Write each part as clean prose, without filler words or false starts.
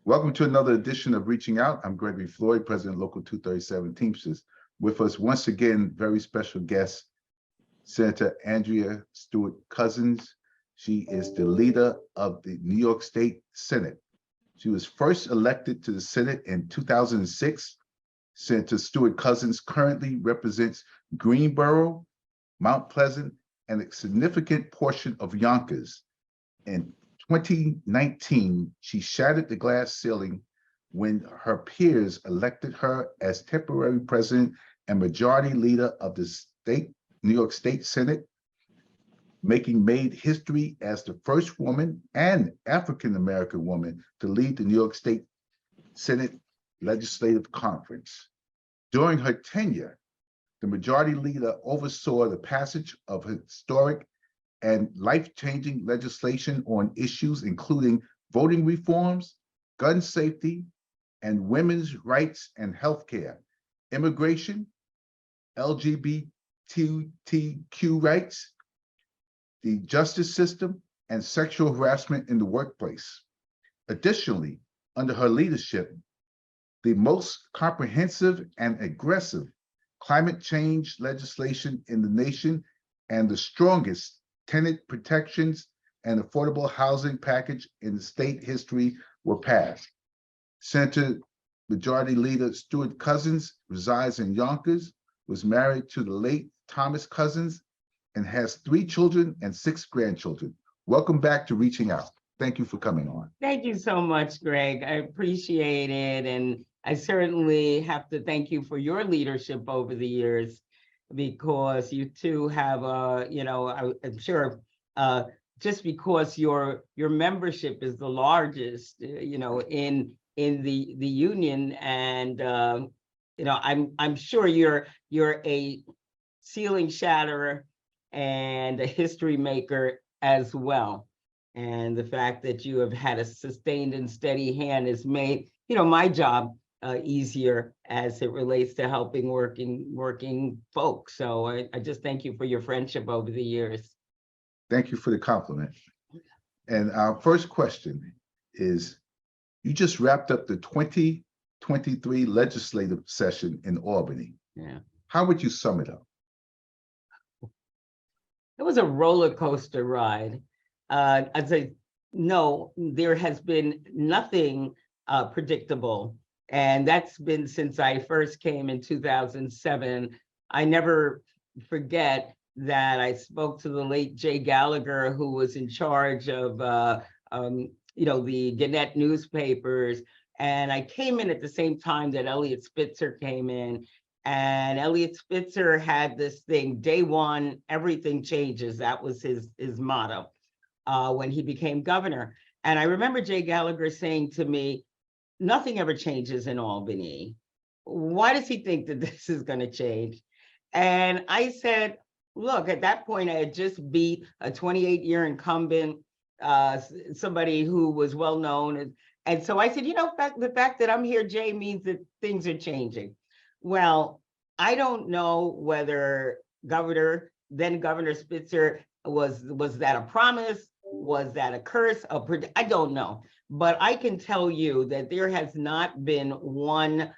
Welcome to another edition of Reaching Out. I'm Gregory Floyd, President Local 237 Teamsters. With us once again, very special guest, Senator Andrea Stewart-Cousins. She is the leader of the New York State Senate. She was first elected to the Senate in 2006. Senator Stewart-Cousins currently represents Greenboro, Mount Pleasant, and a significant portion of Yonkers. In 2019, she shattered the glass ceiling when her peers elected her as temporary president and majority leader of the New York State Senate, made history as the first woman and African-American woman to lead the New York State Senate Legislative Conference. During her tenure, the majority leader oversaw the passage of historic and life-changing legislation on issues including voting reforms, gun safety, and women's rights and healthcare, immigration, LGBTQ rights, the justice system, and sexual harassment in the workplace. Additionally, under her leadership, the most comprehensive and aggressive climate change legislation in the nation and the strongest tenant protections and affordable housing package in state history were passed. Senator Majority Leader Stewart-Cousins resides in Yonkers, was married to the late Thomas Cousins, and has 3 children and 6 grandchildren. Welcome back to Reaching Out. Thank you for coming on. Thank you so much, Greg. I appreciate it. And I certainly have to thank you for your leadership over the years, because you too have, I'm sure, just because your membership is the largest, in the union, and I'm sure you're a ceiling shatterer and a history maker as well. And the fact that you have had a sustained and steady hand has made, my job easier as it relates to helping working folks. So I just thank you for your friendship over the years. Thank you for the compliment. And our first question is, you just wrapped up the 2023 legislative session in Albany. Yeah. How would you sum it up? It was a roller coaster ride. I'd say, no, there has been nothing predictable. And that's been since I first came in 2007. I never forget that I spoke to the late Jay Gallagher, who was in charge of, the Gannett newspapers. And I came in at the same time that Eliot Spitzer came in. And Eliot Spitzer had this thing, day one, everything changes. That was his motto when he became governor. And I remember Jay Gallagher saying to me, nothing ever changes in Albany. Why does he think that this is going to change? And I said, look, at that point, I had just beat a 28-year incumbent, somebody who was well known. And so I said, the fact that I'm here, Jay, means that things are changing. Well, I don't know whether then Governor Spitzer, was that a promise? Was that a curse? I don't know. But I can tell you that there has not been one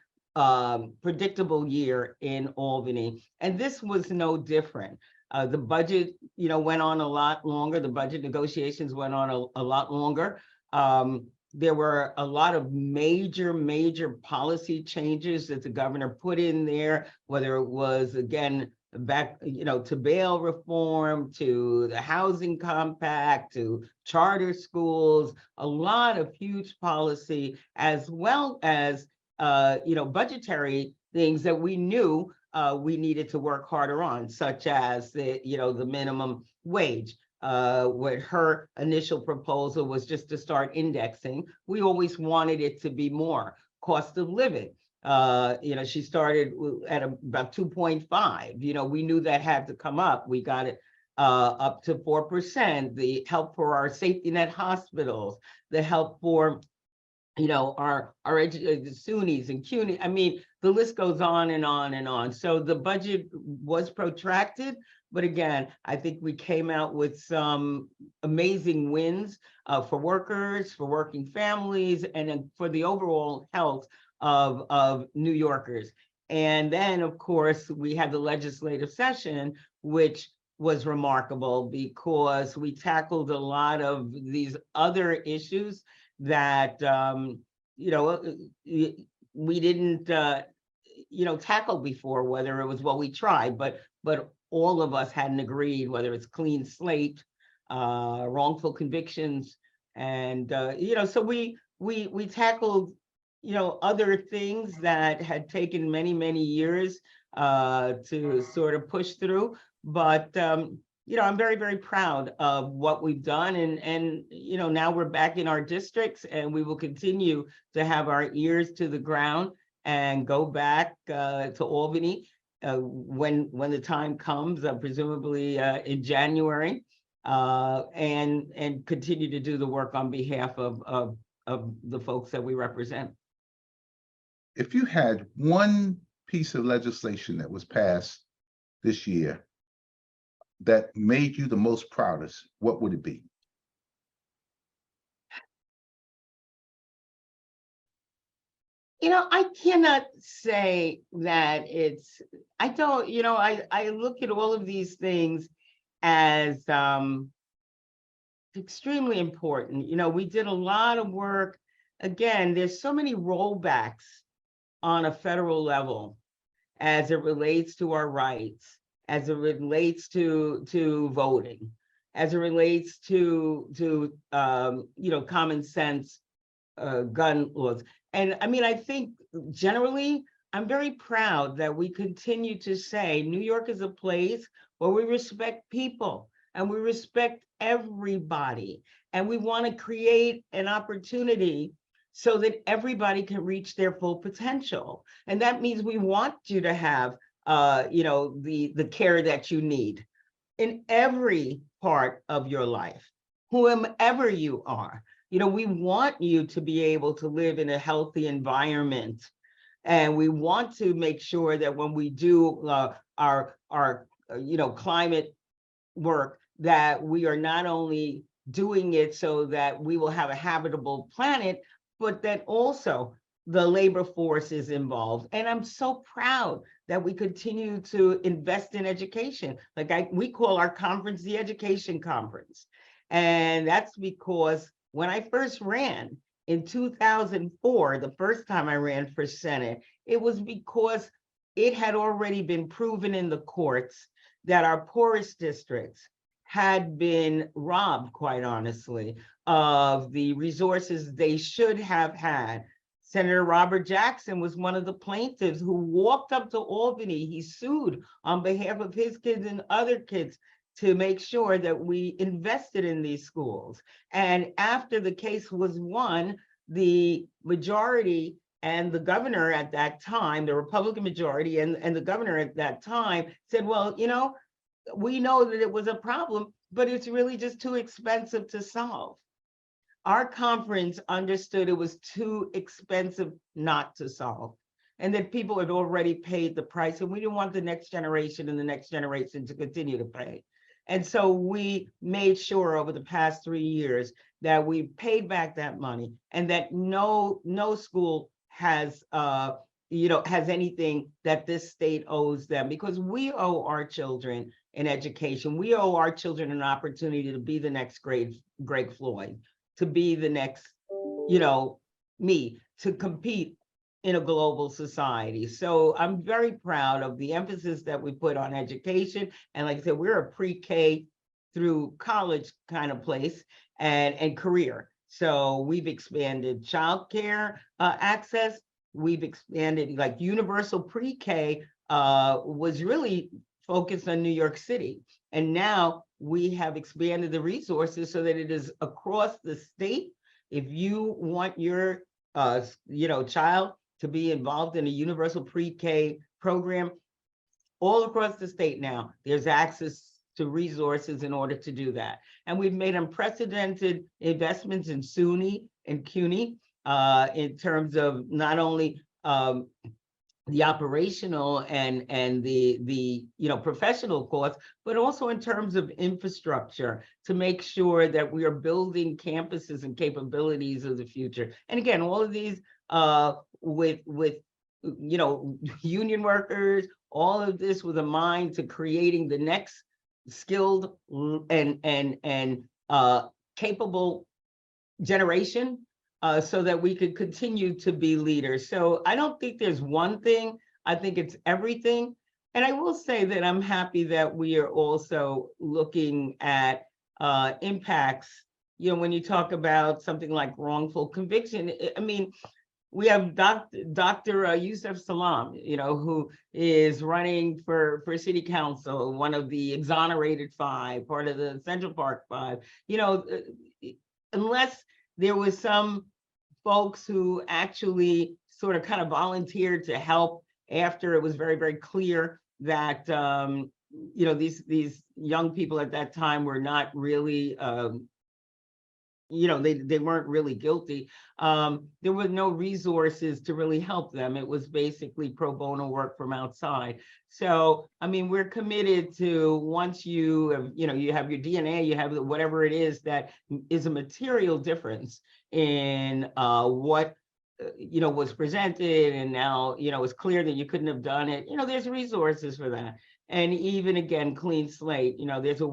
predictable year in Albany. And this was no different. The budget, went on a lot longer. The budget negotiations went on a lot longer. There were a lot of major policy changes that the governor put in there, whether it was, again, back, to bail reform, to the housing compact, to charter schools, a lot of huge policy, as well as, budgetary things that we knew we needed to work harder on, such as the minimum wage. What her initial proposal was just to start indexing. We always wanted it to be more. Cost of living. She started at about 2.5. We knew that had to come up. We got it up to 4%. The help for our safety net hospitals, the help for our SUNYs and CUNY. I mean, the list goes on and on and on. So the budget was protracted, But again, I think we came out with some amazing wins for workers, for working families, and then for the overall health of New Yorkers. And then, of course, we had the legislative session, which was remarkable because we tackled a lot of these other issues that, we didn't, tackle before, whether it was what we tried, but all of us hadn't agreed, whether it's clean slate, wrongful convictions, and so we tackled other things that had taken many years to sort of push through. But I'm very proud of what we've done, and now we're back in our districts, and we will continue to have our ears to the ground and go back to Albany when the time comes, presumably in January, and continue to do the work on behalf of the folks that we represent. If you had one piece of legislation that was passed this year that made you the most proudest, what would it be? I cannot say that I don't, I look at all of these things as extremely important. We did a lot of work. Again, there's so many rollbacks on a federal level as it relates to our rights, as it relates to voting, as it relates to common sense gun laws. And I mean, I think generally, I'm very proud that we continue to say New York is a place where we respect people and we respect everybody. And we want to create an opportunity so that everybody can reach their full potential. And that means we want you to have the care that you need in every part of your life, whomever you are. We want you to be able to live in a healthy environment. And we want to make sure that when we do our climate work, that we are not only doing it so that we will have a habitable planet, but that also the labor force is involved. And I'm so proud that we continue to invest in education. We call our conference the Education Conference. And that's because when I first ran in 2004, the first time I ran for Senate, it was because it had already been proven in the courts that our poorest districts had been robbed, quite honestly, of the resources they should have had. Senator Robert Jackson was one of the plaintiffs who walked up to Albany. He sued on behalf of his kids and other kids to make sure that we invested in these schools. And after the case was won, the majority and the governor at that time, the Republican majority and the governor at that time said, well, we know that it was a problem, but it's really just too expensive to solve. Our conference understood it was too expensive not to solve, and that people had already paid the price, and we didn't want the next generation and the next generation to continue to pay. And so we made sure over the past 3 years that we paid back that money, and that no school has has anything that this state owes them, because we owe our children an education. We owe our children an opportunity to be the next Greg Floyd, to be the next, me, to compete in a global society. So I'm very proud of the emphasis that we put on education. And like I said, we're a pre-K through college kind of place and career. So we've expanded childcare access. We've expanded, like universal pre-K was really focused on New York City. And now we have expanded the resources so that it is across the state. If you want your child to be involved in a universal pre-K program, all across the state now, there's access to resources in order to do that. And we've made unprecedented investments in SUNY and CUNY in terms of not only the operational and the professional costs, but also in terms of infrastructure to make sure that we are building campuses and capabilities of the future. And again, all of these with union workers, all of this with a mind to creating the next skilled and capable generation, so that we could continue to be leaders. So I don't think there's one thing. I think it's everything. And I will say that I'm happy that we are also looking at impacts. When you talk about something like wrongful conviction, I mean, we have Dr. Yusuf Salam, who is running for city council, one of the exonerated 5, part of the Central Park 5. Unless there was some folks who actually sort of kind of volunteered to help after it was very, very clear that these young people at that time were not really they weren't really guilty. There were no resources to really help them. It was basically pro bono work from outside. So, I mean, we're committed to, once you have your DNA, you have whatever it is that is a material difference in what was presented, and now it's clear that you couldn't have done it. There's resources for that. And even again, clean slate. There's a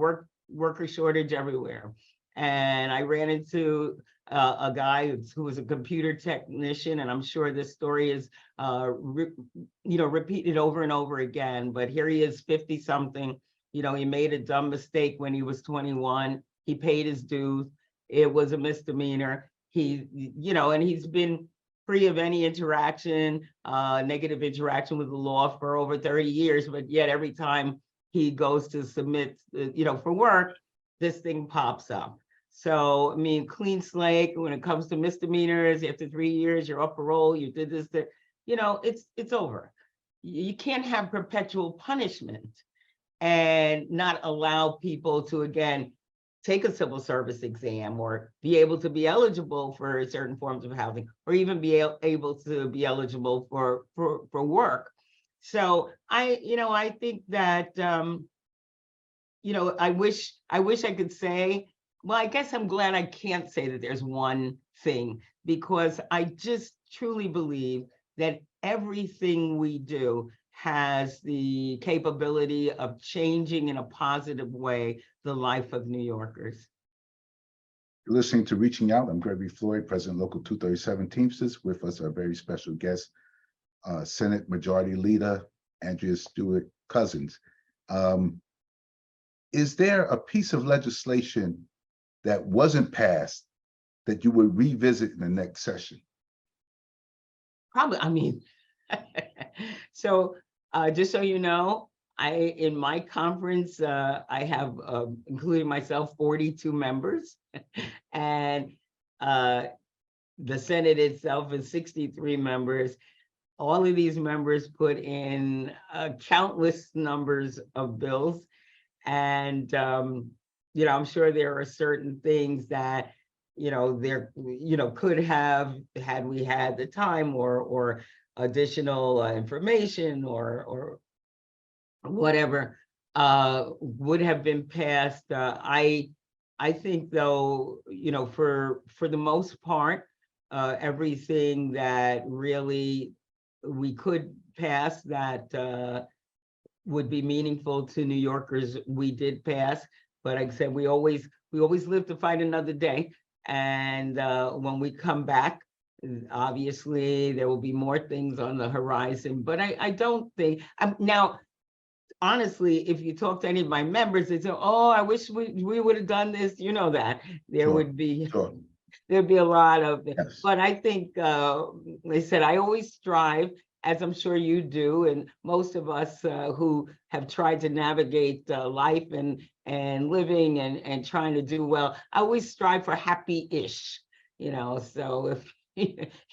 worker shortage everywhere. And I ran into a guy who was a computer technician, and I'm sure this story is repeated over and over again. But here he is, 50 something. He made a dumb mistake when he was 21. He paid his dues. It was a misdemeanor. And he's been free of any interaction, negative interaction with the law for over 30 years. But yet every time he goes to submit, for work, this thing pops up. So, I mean, clean slate when it comes to misdemeanors. After 3 years, you're up parole, you did this, that, it's over. You can't have perpetual punishment and not allow people to, again, take a civil service exam or be able to be eligible for certain forms of housing, or even be able to be eligible for work. So I think that, I wish I could say, well, I guess I'm glad I can't say that there's one thing, because I just truly believe that everything we do has the capability of changing in a positive way the life of New Yorkers. You're listening to Reaching Out. I'm Gregory Floyd, President Local 237 Teamsters. With us, our very special guest, Senate Majority Leader Andrea Stewart-Cousins. Is there a piece of legislation that wasn't passed that you would revisit in the next session? Probably, I mean, so just so you know, in my conference, I have, including myself, 42 members, and the Senate itself is 63 members. All of these members put in countless numbers of bills, and I'm sure there are certain things that there could have, had we had the time or additional information or whatever, would have been passed. I think, though, for the most part, everything that really we could pass that would be meaningful to New Yorkers, we did pass. But like I said, we always live to fight another day. And when we come back, obviously there will be more things on the horizon. But I don't think, now, honestly, if you talk to any of my members, they say, oh, I wish we would have done this, that there Sure, would be, sure. there'd be a lot of it. Yes. But I think, they said, I always strive, as I'm sure you do, and most of us who have tried to navigate life and living and trying to do well, I always strive for happy-ish, so if,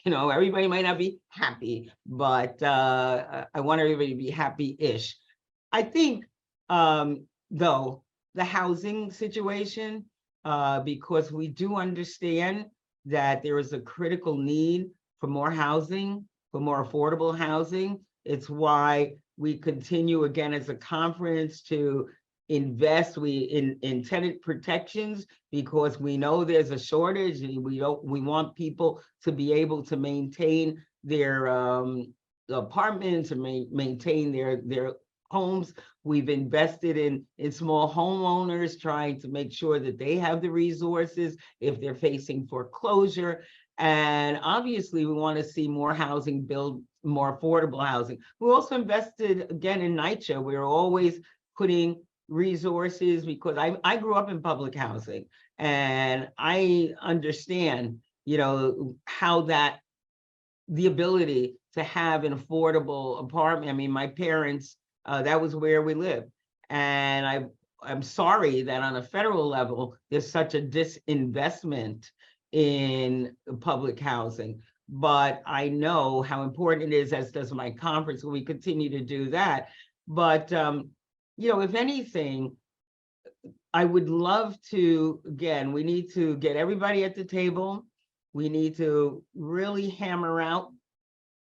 everybody might not be happy, but I want everybody to be happy-ish. I think, though, the housing situation, because we do understand that there is a critical need for more housing, for more affordable housing. It's why we continue again as a conference to invest in tenant protections, because we know there's a shortage, and we want people to be able to maintain their apartments and maintain their homes. We've invested in small homeowners, trying to make sure that they have the resources if they're facing foreclosure. And obviously, we want to see more housing build, more affordable housing. We also invested again in NYCHA. We're always putting resources, because I grew up in public housing, and I understand, how the ability to have an affordable apartment. I mean, my parents, that was where we lived. And I'm sorry that on a federal level, there's such a disinvestment in public housing. But I know how important it is, as does my conference, when we continue to do that. But, if anything, I would love to, again, we need to get everybody at the table. We need to really hammer out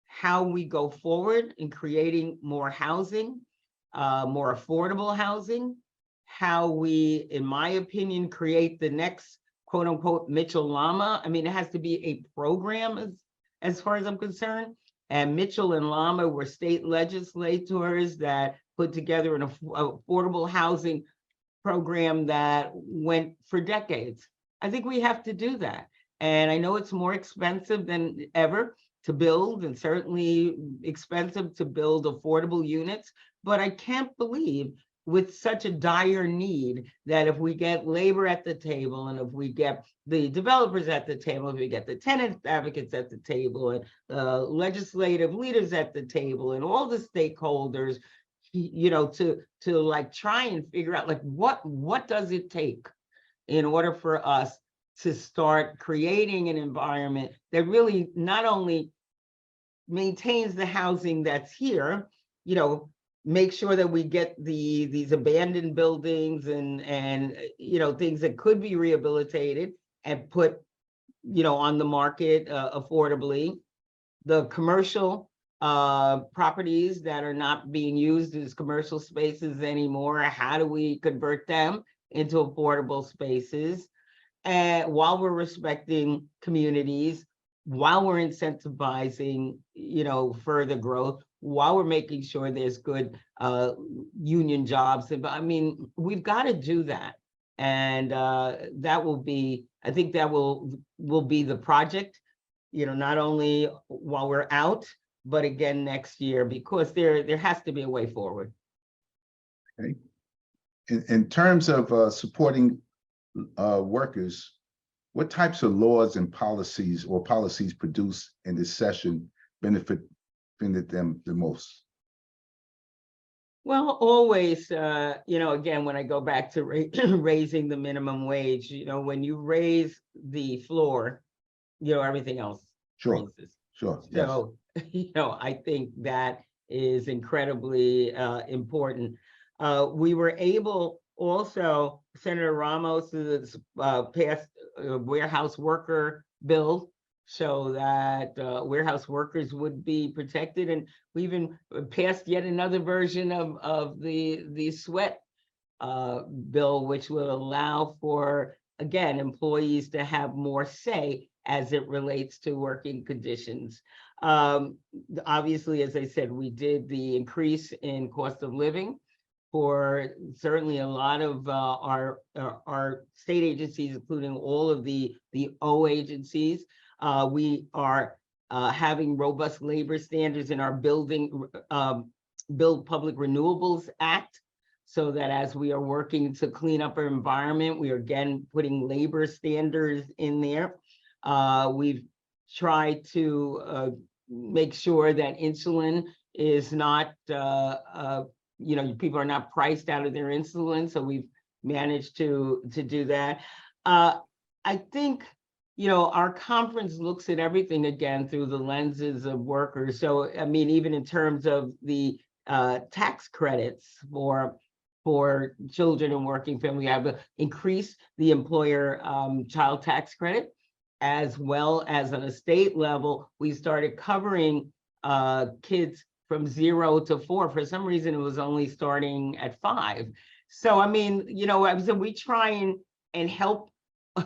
how we go forward in creating more housing, more affordable housing, how we, in my opinion, create the next quote unquote Mitchell Lama. I mean, it has to be a program as far as I'm concerned. And Mitchell and Lama were state legislators that put together an affordable housing program that went for decades. I think we have to do that. And I know it's more expensive than ever to build, and certainly expensive to build affordable units. But I can't believe, with such a dire need, that if we get labor at the table, and if we get the developers at the table, if we get the tenant advocates at the table, and legislative leaders at the table, and all the stakeholders, to like try and figure out, like, what does it take in order for us to start creating an environment that really not only maintains the housing that's here, make sure that we get these abandoned buildings and things that could be rehabilitated and put on the market affordably. The commercial properties that are not being used as commercial spaces anymore, how do we convert them into affordable spaces? And while we're respecting communities, while we're incentivizing, further growth, while we're making sure there's good union jobs. I mean, we've got to do that. And that will be, I think that will be the project, not only while we're out, but again next year, because there has to be a way forward. Okay. In terms of supporting workers, what types of laws and policies produced in this session benefit them the most? Well, always, again, when I go back to raising the minimum wage, when you raise the floor, everything else raises. Sure. So, I think that is incredibly important. We were able also, Senator Ramos passed a warehouse worker bill, so that warehouse workers would be protected. And we even passed yet another version of the sweat bill, which will allow for, again, employees to have more say as it relates to working conditions. Obviously, as I said, we did the increase in cost of living for certainly a lot of our state agencies, including all of the O agencies. We are having robust labor standards in our Build Public Renewables Act, so that as we are working to clean up our environment, we are again putting labor standards in there. We've tried to make sure that insulin is not, people are not priced out of their insulin, so we've managed to do that. I think, our conference looks at everything again through the lenses of workers. So, I mean, even in terms of the tax credits for children and working family, we have increased the employer child tax credit, as well as on a state level, we started covering kids from 0 to 4. For some reason, it was only starting at 5. So, I mean, we try and help,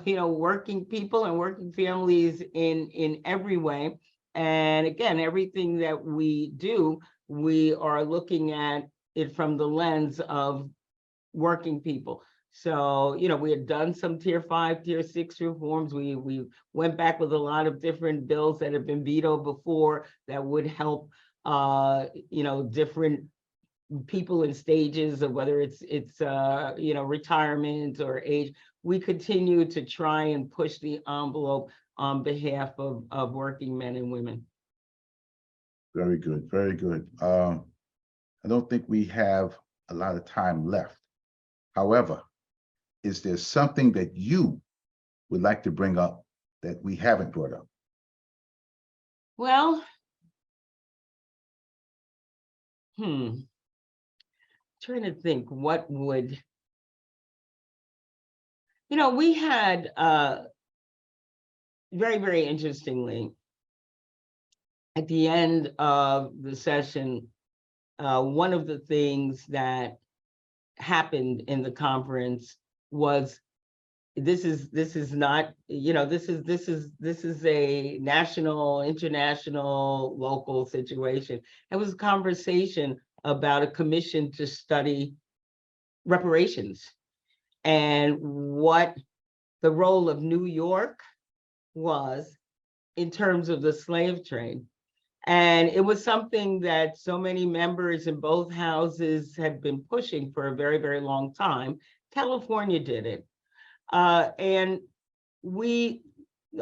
working people and working families in every way. And again, everything that we do, we are looking at it from the lens of working people. So, we had done some tier 5, tier 6 reforms. We went back with a lot of different bills that have been vetoed before that would help, different people in stages of whether it's retirement or age. We continue to try and push the envelope on behalf of working men and women. Very good, very good. I don't think we have a lot of time left. However, is there something that you would like to bring up that we haven't brought up? Well, trying to think what would, we had very, very interestingly, at the end of the session, one of the things that happened in the conference was this is not, this is a national, international, local situation. It was a conversation about a commission to study reparations and what the role of New York was in terms of the slave trade. And it was something that so many members in both houses had been pushing for a very, very long time. California did it. And we,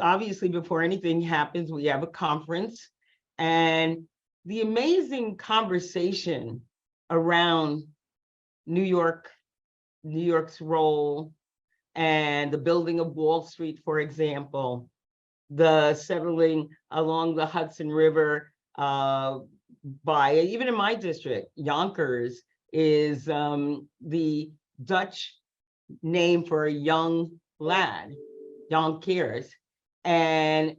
obviously, before anything happens, we have a conference, and the amazing conversation around New York's role, and the building of Wall Street, for example, the settling along the Hudson River by, even in my district, Yonkers is the Dutch name for a young lad, Yonkers, and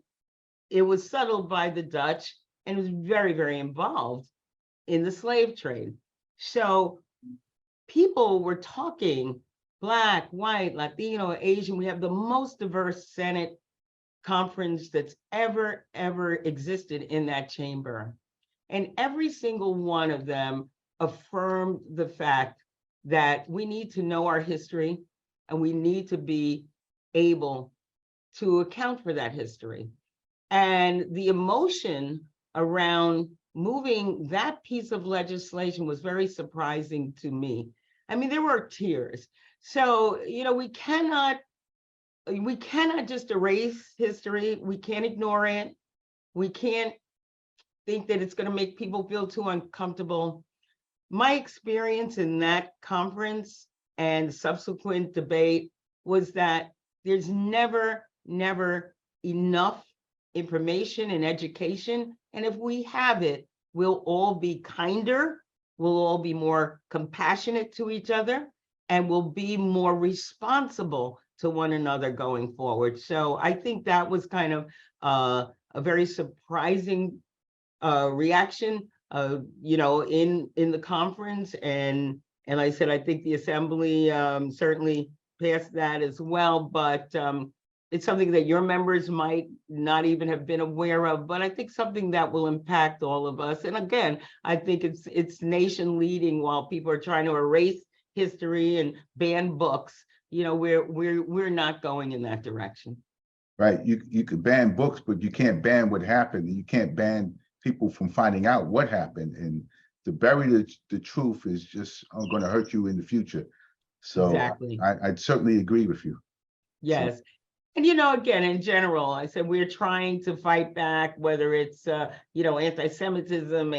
it was settled by the Dutch and was very, very involved in the slave trade. So people were talking, Black, white, Latino, Asian. We have the most diverse Senate conference that's ever existed in that chamber. And every single one of them affirmed the fact that we need to know our history and we need to be able to account for that history. And the emotion around moving that piece of legislation was very surprising to me. I mean, there were tears. So, we cannot just erase history. We can't ignore it. We can't think that it's going to make people feel too uncomfortable. My experience in that conference and subsequent debate was that there's never enough information and education. And if we have it, we'll all be kinder, we'll all be more compassionate to each other, and we'll be more responsible to one another going forward. So I think that was kind of a very surprising reaction, in the conference. And I said, I think the assembly certainly passed that as well, but it's something that your members might not even have been aware of, but I think something that will impact all of us. And again, I think it's nation leading while people are trying to erase history and ban books. We're not going in that direction. Right. You could ban books, but you can't ban what happened. You can't ban people from finding out what happened. And to bury the truth is just going to hurt you in the future. So exactly. I'd certainly agree with you. Yes. So. And, again, in general, I said, we're trying to fight back, whether it's, anti-Semitism,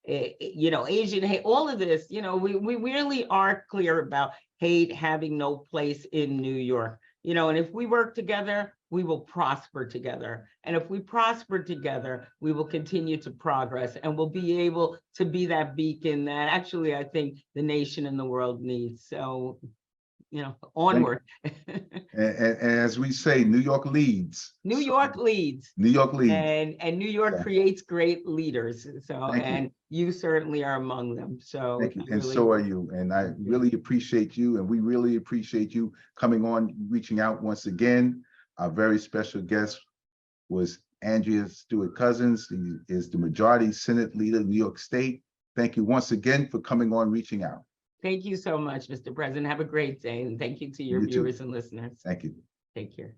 Asian hate, all of this, we really are clear about hate having no place in New York, and if we work together, we will prosper together. And if we prosper together, we will continue to progress, and we'll be able to be that beacon that actually I think the nation and the world needs. So, onward. And as we say, New York leads. New So, York leads. New York leads. And New York Yeah. creates great leaders. So, Thank you. and you certainly are among them. So Thank you. I And really- so are you. And I Thank you. really appreciate you. And we really appreciate you coming on, reaching out once again. Our very special guest was Andrea Stewart-Cousins. He is the Majority Senate Leader in New York State. Thank you once again for coming on, reaching out. Thank you so much, Mr. President. Have a great day. And thank you to your You too. viewers and listeners. Thank you. Take care.